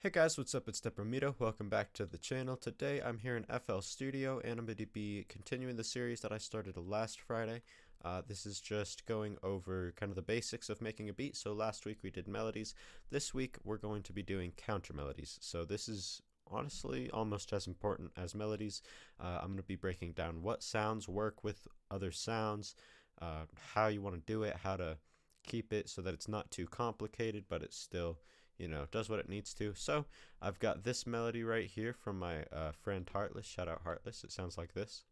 Hey guys, what's up? It's Deprimido. Welcome back to the channel. Today I'm here in FL Studio and I'm going to be continuing the series that I started last Friday. This is just going over kind of the basics of making a beat. So last week we did melodies. This week we're going to be doing counter melodies. So this is honestly almost as important as melodies. I'm going to be breaking down what sounds work with other sounds, how you want to do it, how to keep it so that it's not too complicated, but it's still does what it needs to. So I've got this melody right here from my friend Heartless. Shout out Heartless. It sounds like this.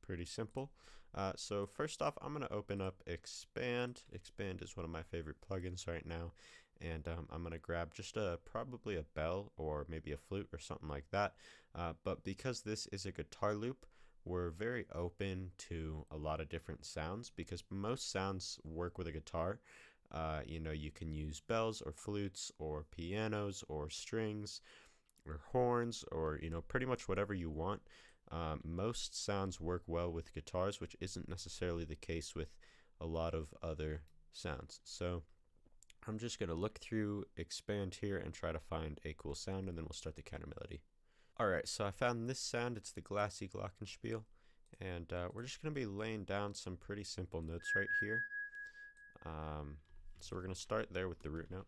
Pretty simple. So first off, I'm going to open up Expand. Expand is one of my favorite plugins right now. And I'm going to grab just probably a bell or maybe a flute or something like that. But because this is a guitar loop, we're very open to a lot of different sounds because most sounds work with a guitar. You can use bells or flutes or pianos or strings or horns or, pretty much whatever you want. Most sounds work well with guitars, which isn't necessarily the case with a lot of other sounds. So I'm just going to look through Expand here and try to find a cool sound, and then we'll start the counter melody. Alright, so I found this sound. It's the glassy glockenspiel, and we're just going to be laying down some pretty simple notes right here. So we're going to start there with the root note.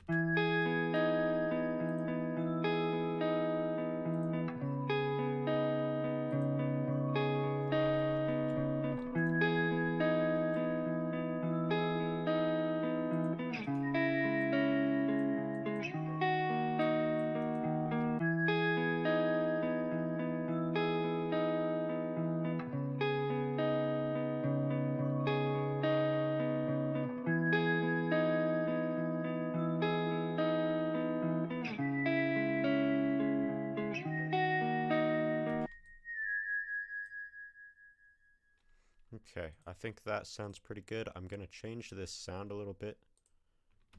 Okay, I think that sounds pretty good. I'm going to change this sound a little bit.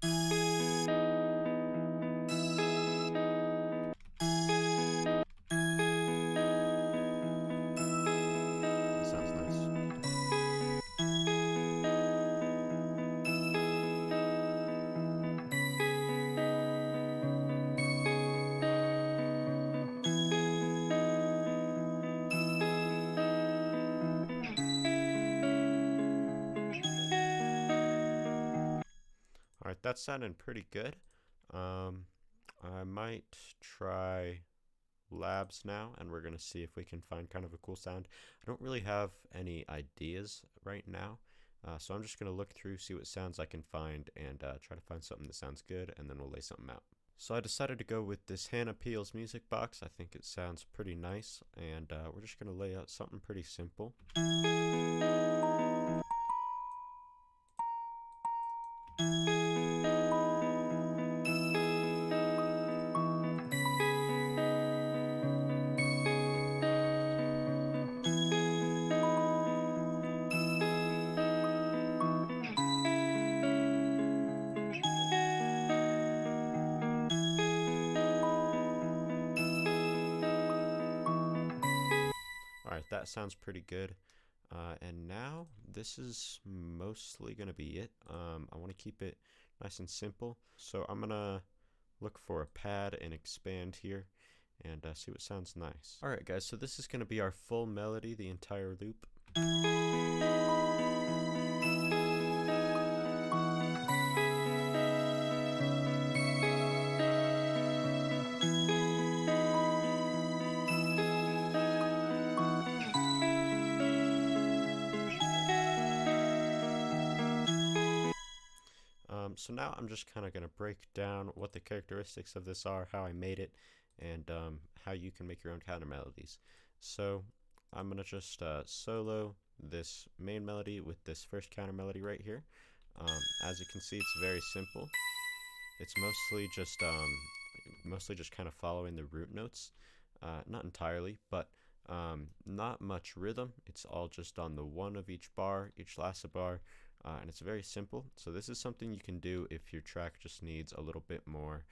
That sounds nice. Alright, that sounded pretty good. I might try labs now, and we're going to see if we can find kind of a cool sound. I don't really have any ideas right now, so I'm just going to look through, see what sounds I can find, and try to find something that sounds good, and then we'll lay something out. So I decided to go with this Hannah Peel's music box. I think it sounds pretty nice, and we're just going to lay out something pretty simple. Alright, that sounds pretty good. And now this is mostly going to be it. I want to keep it nice and simple. So I'm going to look for a pad and expand here and see what sounds nice. Alright guys, so this is going to be our full melody, the entire loop. So now I'm just kind of going to break down what the characteristics of this are, how I made it, and how you can make your own counter melodies. So I'm going to just solo this main melody with this first counter melody right here. As you can see, it's very simple. It's mostly just kind of following the root notes, not entirely, but not much rhythm. It's all just on the one of each bar, each last bar. and it's very simple. So this is something you can do if your track just needs a little bit more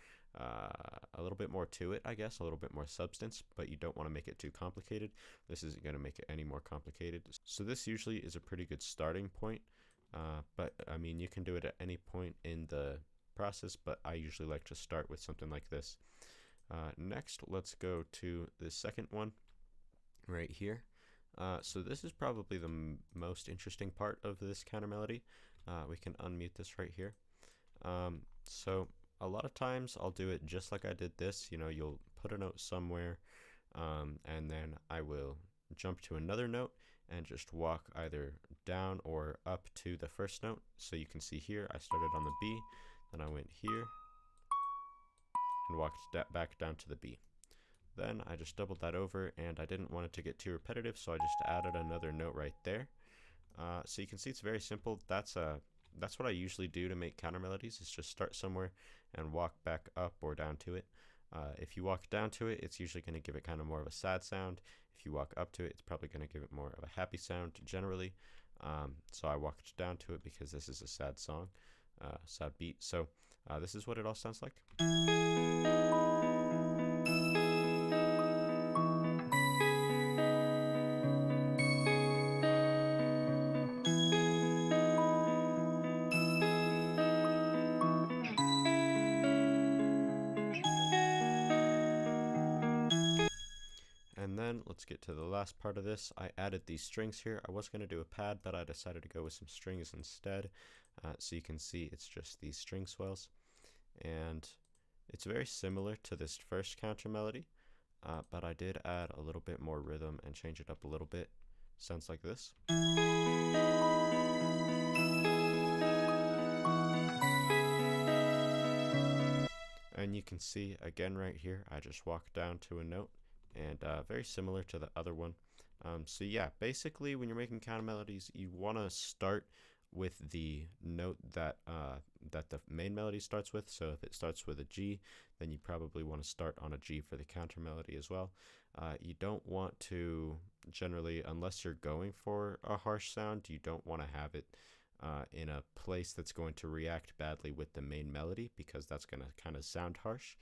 to it, I guess, a little bit more substance, but you don't want to make it too complicated. This isn't going to make it any more complicated. So this usually is a pretty good starting point, but I mean, you can do it at any point in the process, but I usually like to start with something like this. Next, let's go to the second one right here. So this is probably the most interesting part of this counter melody. We can unmute this right here. So a lot of times I'll do it just like I did this. You know, you'll put a note somewhere, and then I will jump to another note and just walk either down or up to the first note. So you can see here I started on the B, then I went here and walked back down to the B. Then I just doubled that over, and I didn't want it to get too repetitive, so I just added another note right there. So you can see it's very simple. That's what I usually do to make counter melodies, is just start somewhere and walk back up or down to it. If you walk down to it, it's usually going to give it kind of more of a sad sound. If you walk up to it, it's probably going to give it more of a happy sound generally. So I walked down to it because this is a sad song, sad beat. So this is what it all sounds like. And then let's get to the last part of this. I added these strings here. I was going to do a pad, but I decided to go with some strings instead. So you can see it's just these string swells. And it's very similar to this first counter melody, but I did add a little bit more rhythm and change it up a little bit. Sounds like this. And you can see again right here, I just walked down to a note, and very similar to the other one. So yeah, basically when you're making counter melodies, you want to start with the note that the main melody starts with. So if it starts with a G, then you probably want to start on a G for the counter melody as well. You don't want to, generally, unless you're going for a harsh sound, you don't want to have it in a place that's going to react badly with the main melody, because that's going to kind of sound harsh.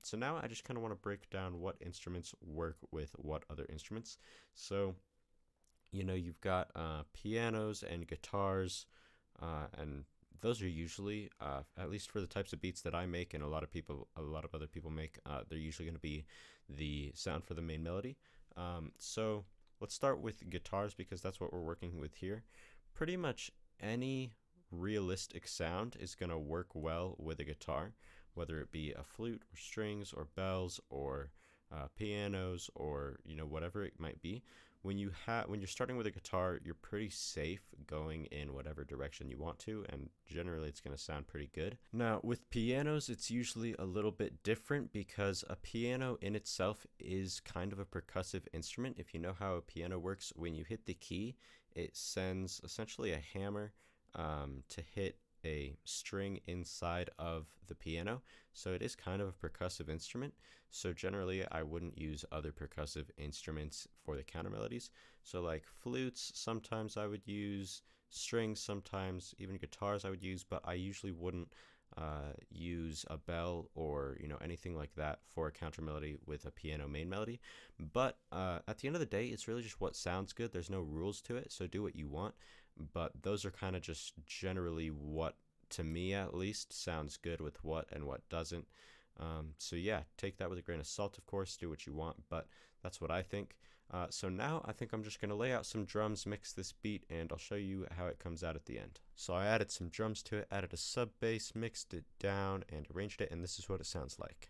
So now I just kind of want to break down what instruments work with what other instruments. So, you know, you've got pianos and guitars, and those are usually, at least for the types of beats that I make and a lot of other people make, they're usually going to be the sound for the main melody. So let's start with guitars, because that's what we're working with here. Pretty much any realistic sound is going to work well with a guitar, whether it be a flute or strings or bells or pianos or, you know, whatever it might be. When you're starting with a guitar, you're pretty safe going in whatever direction you want to, and generally it's going to sound pretty good. Now with pianos, it's usually a little bit different, because a piano in itself is kind of a percussive instrument. If you know how a piano works, when you hit the key, it sends essentially a hammer to hit a string inside of the piano. So it is kind of a percussive instrument. So generally I wouldn't use other percussive instruments for the counter melodies. So like flutes, sometimes I would use, strings, sometimes even guitars I would use, but I usually wouldn't use a bell or, you know, anything like that for a counter melody with a piano main melody. But at the end of the day, it's really just what sounds good. There's no rules to it, so do what you want. But those are kind of just generally what, to me at least, sounds good with what and what doesn't. So yeah, take that with a grain of salt, of course, do what you want, but that's what I think. So now I think I'm just going to lay out some drums, mix this beat, and I'll show you how it comes out at the end. So I added some drums to it, added a sub bass, mixed it down, and arranged it, and this is what it sounds like.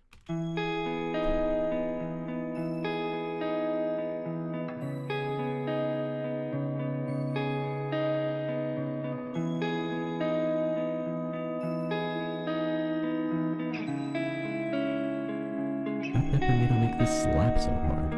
Deprimido make this slap so hard.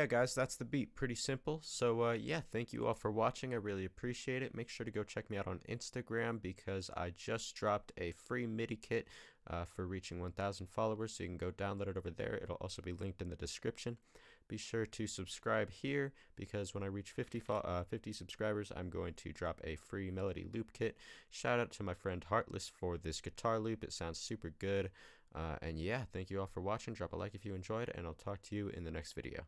yeah, guys, that's the beat. Pretty simple. So yeah, thank you all for watching. I really appreciate it. Make sure to go check me out on Instagram because I just dropped a free MIDI kit for reaching 1,000 followers, so you can go download it over there. It'll also be linked in the description. Be sure to subscribe here because when I reach 50 subscribers, I'm going to drop a free melody loop kit. Shout out to my friend Heartless for this guitar loop. It sounds super good. And yeah, thank you all for watching. Drop a like if you enjoyed, and I'll talk to you in the next video.